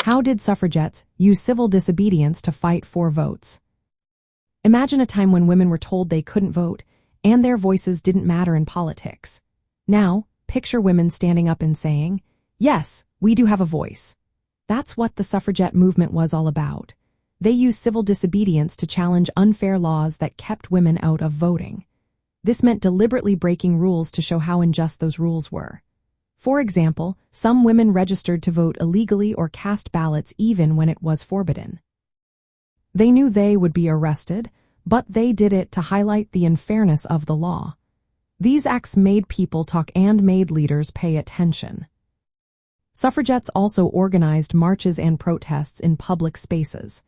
How did suffragettes use civil disobedience to fight for votes? Imagine a time when women were told they couldn't vote and their voices didn't matter in politics. Now, picture women standing up and saying, "Yes, we do have a voice." That's what the suffragette movement was all about. They used civil disobedience to challenge unfair laws that kept women out of voting. This meant deliberately breaking rules to show how unjust those rules were. For example, some women registered to vote illegally or cast ballots even when it was forbidden. They knew they would be arrested, but they did it to highlight the unfairness of the law. These acts made people talk and made leaders pay attention. Suffragettes also organized marches and protests in public spaces.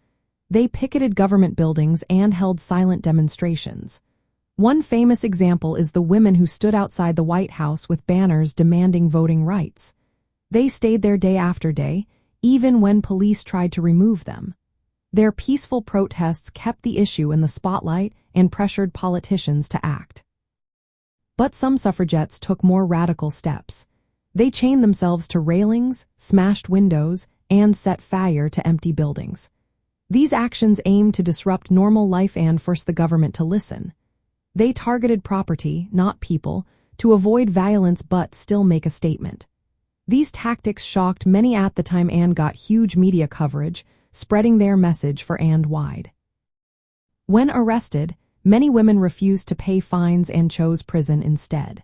They picketed government buildings and held silent demonstrations. One famous example is the women who stood outside the White House with banners demanding voting rights. They stayed there day after day, even when police tried to remove them. Their peaceful protests kept the issue in the spotlight and pressured politicians to act. But some suffragettes took more radical steps. They chained themselves to railings, smashed windows, and set fire to empty buildings. These actions aimed to disrupt normal life and force the government to listen. They targeted property, not people, to avoid violence but still make a statement. These tactics shocked many at the time and got huge media coverage, spreading their message far and wide. When arrested, many women refused to pay fines and chose prison instead.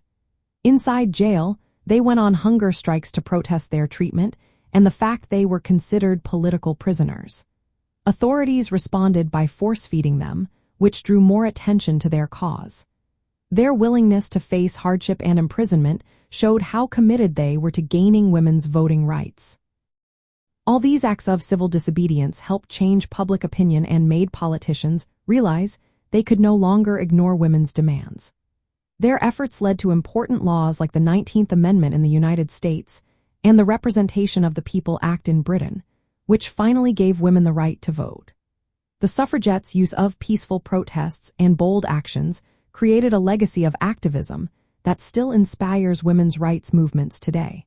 Inside jail, they went on hunger strikes to protest their treatment and the fact they were considered political prisoners. Authorities responded by force-feeding them, which drew more attention to their cause. Their willingness to face hardship and imprisonment showed how committed they were to gaining women's voting rights. All these acts of civil disobedience helped change public opinion and made politicians realize they could no longer ignore women's demands. Their efforts led to important laws like the 19th Amendment in the United States and the Representation of the People Act in Britain, which finally gave women the right to vote. The suffragettes' use of peaceful protests and bold actions created a legacy of activism that still inspires women's rights movements today.